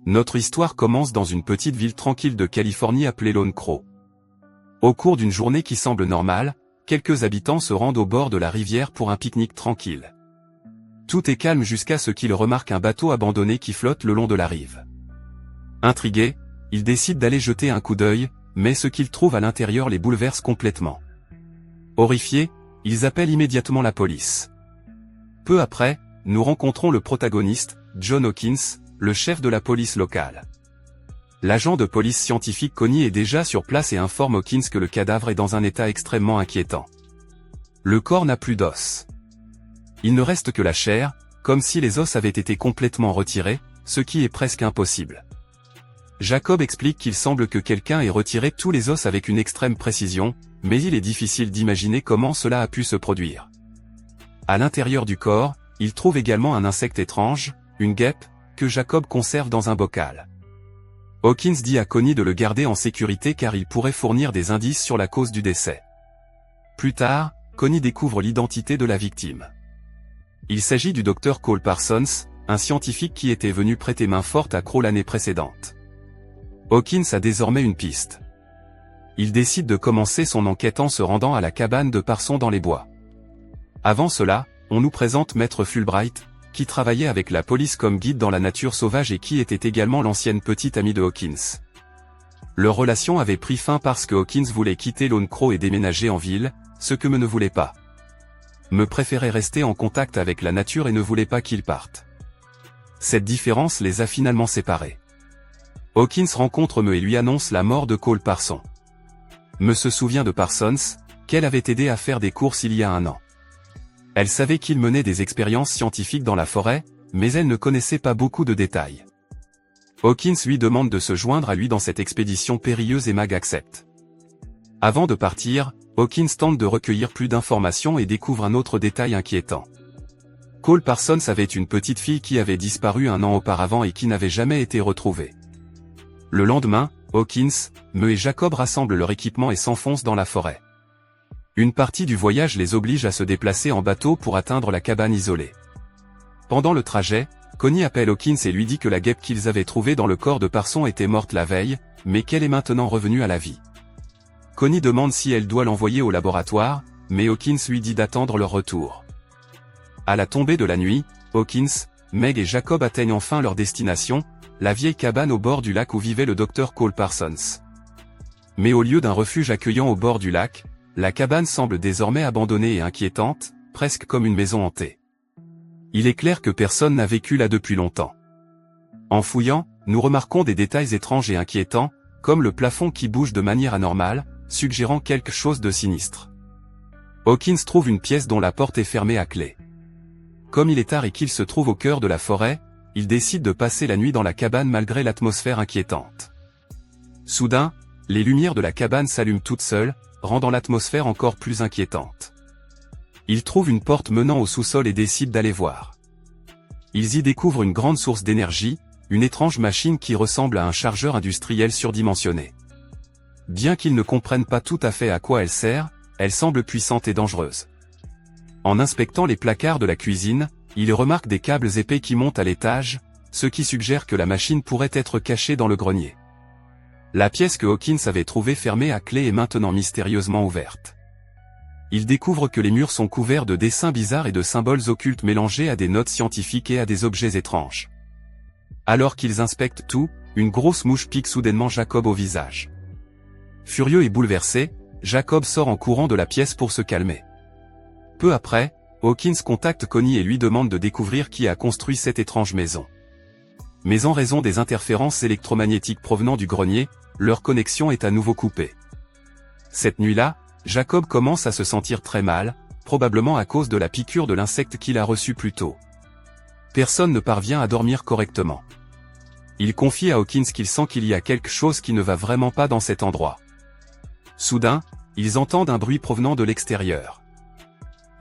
Notre histoire commence dans une petite ville tranquille de Californie appelée Lone Crow. Au cours d'une journée qui semble normale, quelques habitants se rendent au bord de la rivière pour un pique-nique tranquille. Tout est calme jusqu'à ce qu'ils remarquent un bateau abandonné qui flotte le long de la rive. Intrigués, ils décident d'aller jeter un coup d'œil, mais ce qu'ils trouvent à l'intérieur les bouleverse complètement. Horrifiés, ils appellent immédiatement la police. Peu après, nous rencontrons le protagoniste, John Hawkins, le chef de la police locale. L'agent de police scientifique Connie est déjà sur place et informe Hawkins que le cadavre est dans un état extrêmement inquiétant. Le corps n'a plus d'os. Il ne reste que la chair, comme si les os avaient été complètement retirés, ce qui est presque impossible. Jacob explique qu'il semble que quelqu'un ait retiré tous les os avec une extrême précision, mais il est difficile d'imaginer comment cela a pu se produire. À l'intérieur du corps, il trouve également un insecte étrange, une guêpe, que Jacob conserve dans un bocal. Hawkins dit à Connie de le garder en sécurité car il pourrait fournir des indices sur la cause du décès. Plus tard, Connie découvre l'identité de la victime. Il s'agit du Dr Cole Parsons, un scientifique qui était venu prêter main forte à Crow l'année précédente. Hawkins a désormais une piste. Il décide de commencer son enquête en se rendant à la cabane de Parson dans les bois. Avant cela, on nous présente Maître Fulbright, qui travaillait avec la police comme guide dans la nature sauvage et qui était également l'ancienne petite amie de Hawkins. Leur relation avait pris fin parce que Hawkins voulait quitter Lone Crow et déménager en ville, ce que me ne voulait pas. Me préférait rester en contact avec la nature et ne voulait pas qu'il parte. Cette différence les a finalement séparés. Hawkins rencontre Me et lui annonce la mort de Cole Parson. Me se souvient de Parsons, qu'elle avait aidé à faire des courses il y a 1 an. Elle savait qu'il menait des expériences scientifiques dans la forêt, mais elle ne connaissait pas beaucoup de détails. Hawkins lui demande de se joindre à lui dans cette expédition périlleuse et Mag accepte. Avant de partir, Hawkins tente de recueillir plus d'informations et découvre un autre détail inquiétant. Cole Parsons avait une petite fille qui avait disparu 1 an auparavant et qui n'avait jamais été retrouvée. Le lendemain, Hawkins, Me et Jacob rassemblent leur équipement et s'enfoncent dans la forêt. Une partie du voyage les oblige à se déplacer en bateau pour atteindre la cabane isolée. Pendant le trajet, Connie appelle Hawkins et lui dit que la guêpe qu'ils avaient trouvée dans le corps de Parson était morte la veille, mais qu'elle est maintenant revenue à la vie. Connie demande si elle doit l'envoyer au laboratoire, mais Hawkins lui dit d'attendre leur retour. À la tombée de la nuit, Hawkins, Meg et Jacob atteignent enfin leur destination, la vieille cabane au bord du lac où vivait le Dr Cole Parsons. Mais au lieu d'un refuge accueillant au bord du lac, la cabane semble désormais abandonnée et inquiétante, presque comme une maison hantée. Il est clair que personne n'a vécu là depuis longtemps. En fouillant, nous remarquons des détails étranges et inquiétants, comme le plafond qui bouge de manière anormale, suggérant quelque chose de sinistre. Hawkins trouve une pièce dont la porte est fermée à clé. Comme il est tard et qu'il se trouve au cœur de la forêt, il décide de passer la nuit dans la cabane malgré l'atmosphère inquiétante. Soudain, les lumières de la cabane s'allument toutes seules, rendant l'atmosphère encore plus inquiétante. Ils trouvent une porte menant au sous-sol et décident d'aller voir. Ils y découvrent une grande source d'énergie, une étrange machine qui ressemble à un chargeur industriel surdimensionné. Bien qu'ils ne comprennent pas tout à fait à quoi elle sert, elle semble puissante et dangereuse. En inspectant les placards de la cuisine, ils remarquent des câbles épais qui montent à l'étage, ce qui suggère que la machine pourrait être cachée dans le grenier. La pièce que Hawkins avait trouvée fermée à clé est maintenant mystérieusement ouverte. Ils découvrent que les murs sont couverts de dessins bizarres et de symboles occultes mélangés à des notes scientifiques et à des objets étranges. Alors qu'ils inspectent tout, une grosse mouche pique soudainement Jacob au visage. Furieux et bouleversé, Jacob sort en courant de la pièce pour se calmer. Peu après, Hawkins contacte Connie et lui demande de découvrir qui a construit cette étrange maison. Mais en raison des interférences électromagnétiques provenant du grenier, leur connexion est à nouveau coupée. Cette nuit-là, Jacob commence à se sentir très mal, probablement à cause de la piqûre de l'insecte qu'il a reçue plus tôt. Personne ne parvient à dormir correctement. Il confie à Hawkins qu'il sent qu'il y a quelque chose qui ne va vraiment pas dans cet endroit. Soudain, ils entendent un bruit provenant de l'extérieur.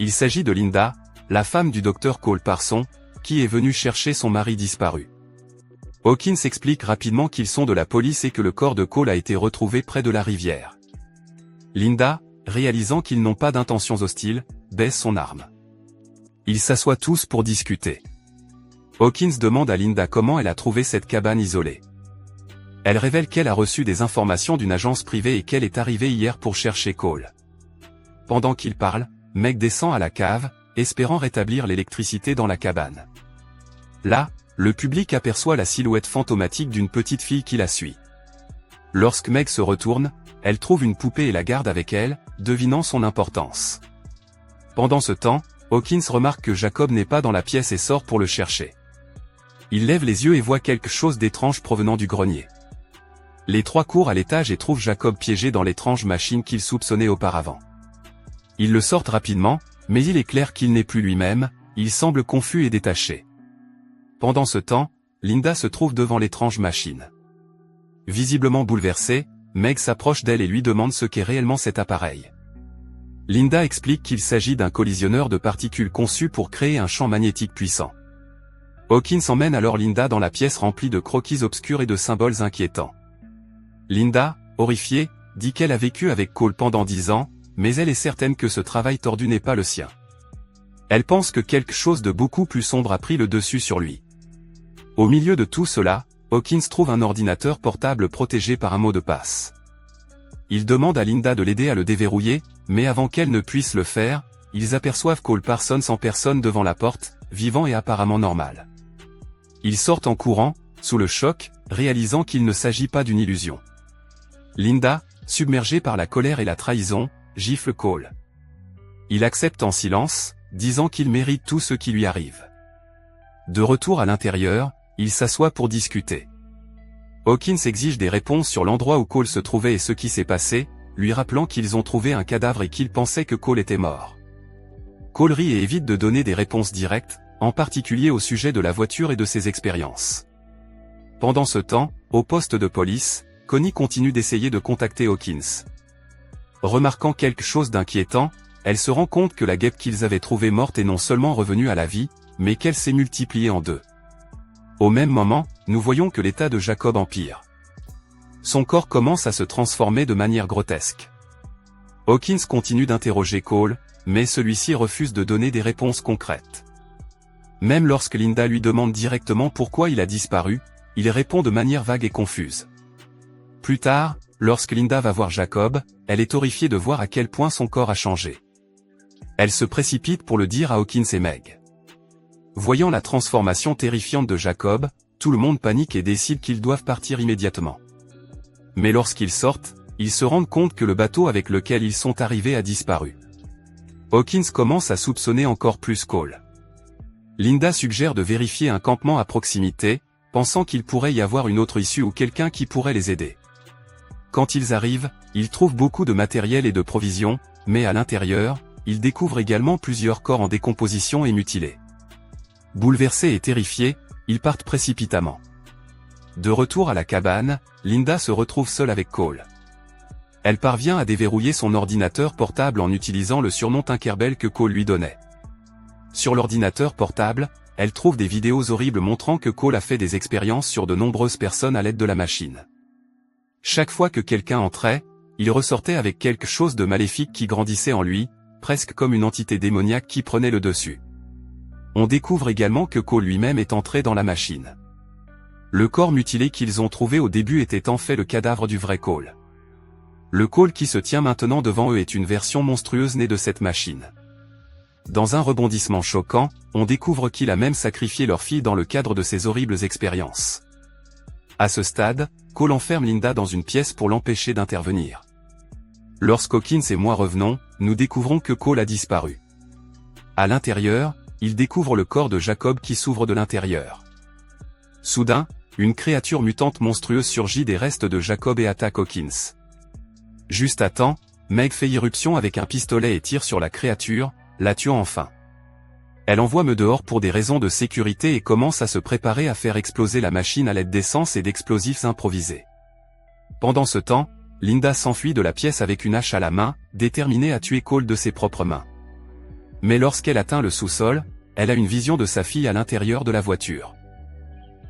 Il s'agit de Linda, la femme du Dr Cole Parson, qui est venue chercher son mari disparu. Hawkins explique rapidement qu'ils sont de la police et que le corps de Cole a été retrouvé près de la rivière. Linda, réalisant qu'ils n'ont pas d'intentions hostiles, baisse son arme. Ils s'assoient tous pour discuter. Hawkins demande à Linda comment elle a trouvé cette cabane isolée. Elle révèle qu'elle a reçu des informations d'une agence privée et qu'elle est arrivée hier pour chercher Cole. Pendant qu'il parle, Meg descend à la cave, espérant rétablir l'électricité dans la cabane. Là, le public aperçoit la silhouette fantomatique d'une petite fille qui la suit. Lorsque Meg se retourne, elle trouve une poupée et la garde avec elle, devinant son importance. Pendant ce temps, Hawkins remarque que Jacob n'est pas dans la pièce et sort pour le chercher. Il lève les yeux et voit quelque chose d'étrange provenant du grenier. Les trois courent à l'étage et trouvent Jacob piégé dans l'étrange machine qu'il soupçonnait auparavant. Ils le sortent rapidement, mais il est clair qu'il n'est plus lui-même, il semble confus et détaché. Pendant ce temps, Linda se trouve devant l'étrange machine. Visiblement bouleversée, Meg s'approche d'elle et lui demande ce qu'est réellement cet appareil. Linda explique qu'il s'agit d'un collisionneur de particules conçu pour créer un champ magnétique puissant. Hawkins emmène alors Linda dans la pièce remplie de croquis obscurs et de symboles inquiétants. Linda, horrifiée, dit qu'elle a vécu avec Cole pendant 10 ans, mais elle est certaine que ce travail tordu n'est pas le sien. Elle pense que quelque chose de beaucoup plus sombre a pris le dessus sur lui. Au milieu de tout cela, Hawkins trouve un ordinateur portable protégé par un mot de passe. Il demande à Linda de l'aider à le déverrouiller, mais avant qu'elle ne puisse le faire, ils aperçoivent Cole Parsons en personne devant la porte, vivant et apparemment normal. Ils sortent en courant, sous le choc, réalisant qu'il ne s'agit pas d'une illusion. Linda, submergée par la colère et la trahison, gifle Cole. Il accepte en silence, disant qu'il mérite tout ce qui lui arrive. De retour à l'intérieur, il s'assoit pour discuter. Hawkins exige des réponses sur l'endroit où Cole se trouvait et ce qui s'est passé, lui rappelant qu'ils ont trouvé un cadavre et qu'ils pensaient que Cole était mort. Cole rit et évite de donner des réponses directes, en particulier au sujet de la voiture et de ses expériences. Pendant ce temps, au poste de police, Connie continue d'essayer de contacter Hawkins. Remarquant quelque chose d'inquiétant, elle se rend compte que la guêpe qu'ils avaient trouvée morte est non seulement revenue à la vie, mais qu'elle s'est multipliée en deux. Au même moment, nous voyons que l'état de Jacob empire. Son corps commence à se transformer de manière grotesque. Hawkins continue d'interroger Cole, mais celui-ci refuse de donner des réponses concrètes. Même lorsque Linda lui demande directement pourquoi il a disparu, il répond de manière vague et confuse. Plus tard, lorsque Linda va voir Jacob, elle est horrifiée de voir à quel point son corps a changé. Elle se précipite pour le dire à Hawkins et Meg. Voyant la transformation terrifiante de Jacob, tout le monde panique et décide qu'ils doivent partir immédiatement. Mais lorsqu'ils sortent, ils se rendent compte que le bateau avec lequel ils sont arrivés a disparu. Hawkins commence à soupçonner encore plus Cole. Linda suggère de vérifier un campement à proximité, pensant qu'il pourrait y avoir une autre issue ou quelqu'un qui pourrait les aider. Quand ils arrivent, ils trouvent beaucoup de matériel et de provisions, mais à l'intérieur, ils découvrent également plusieurs corps en décomposition et mutilés. Bouleversés et terrifiés, ils partent précipitamment. De retour à la cabane, Linda se retrouve seule avec Cole. Elle parvient à déverrouiller son ordinateur portable en utilisant le surnom Tinkerbell que Cole lui donnait. Sur l'ordinateur portable, elle trouve des vidéos horribles montrant que Cole a fait des expériences sur de nombreuses personnes à l'aide de la machine. Chaque fois que quelqu'un entrait, il ressortait avec quelque chose de maléfique qui grandissait en lui, presque comme une entité démoniaque qui prenait le dessus. On découvre également que Cole lui-même est entré dans la machine. Le corps mutilé qu'ils ont trouvé au début était en fait le cadavre du vrai Cole. Le Cole qui se tient maintenant devant eux est une version monstrueuse née de cette machine. Dans un rebondissement choquant, on découvre qu'il a même sacrifié leur fille dans le cadre de ces horribles expériences. À ce stade, Cole enferme Linda dans une pièce pour l'empêcher d'intervenir. Lorsqu'Hawkins et moi revenons, nous découvrons que Cole a disparu. À l'intérieur, il découvre le corps de Jacob qui s'ouvre de l'intérieur. Soudain, une créature mutante monstrueuse surgit des restes de Jacob et attaque Hawkins. Juste à temps, Meg fait irruption avec un pistolet et tire sur la créature, la tuant enfin. Elle envoie Me dehors pour des raisons de sécurité et commence à se préparer à faire exploser la machine à l'aide d'essence et d'explosifs improvisés. Pendant ce temps, Linda s'enfuit de la pièce avec une hache à la main, déterminée à tuer Cole de ses propres mains. Mais lorsqu'elle atteint le sous-sol, elle a une vision de sa fille à l'intérieur de la voiture.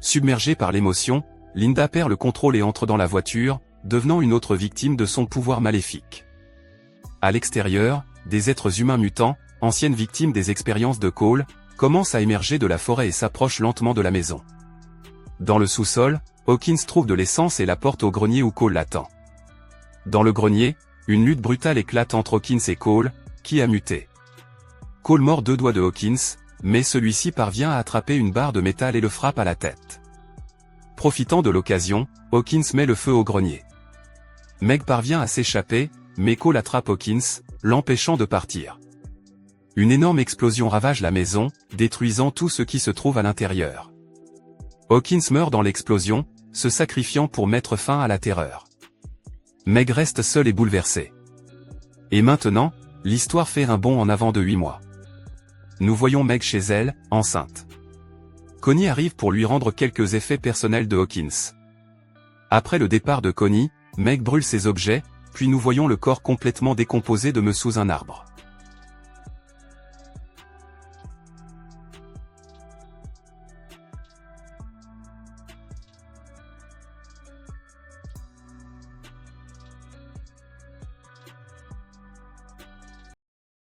Submergée par l'émotion, Linda perd le contrôle et entre dans la voiture, devenant une autre victime de son pouvoir maléfique. À l'extérieur, des êtres humains mutants, anciennes victimes des expériences de Cole, commence à émerger de la forêt et s'approche lentement de la maison. Dans le sous-sol, Hawkins trouve de l'essence et la porte au grenier où Cole l'attend. Dans le grenier, une lutte brutale éclate entre Hawkins et Cole, qui a muté. Cole mord 2 doigts de Hawkins, mais celui-ci parvient à attraper une barre de métal et le frappe à la tête. Profitant de l'occasion, Hawkins met le feu au grenier. Meg parvient à s'échapper, mais Cole attrape Hawkins, l'empêchant de partir. Une énorme explosion ravage la maison, détruisant tout ce qui se trouve à l'intérieur. Hawkins meurt dans l'explosion, se sacrifiant pour mettre fin à la terreur. Meg reste seule et bouleversée. Et maintenant, l'histoire fait un bond en avant de 8 mois. Nous voyons Meg chez elle, enceinte. Connie arrive pour lui rendre quelques effets personnels de Hawkins. Après le départ de Connie, Meg brûle ses objets, puis nous voyons le corps complètement décomposé de Me sous un arbre.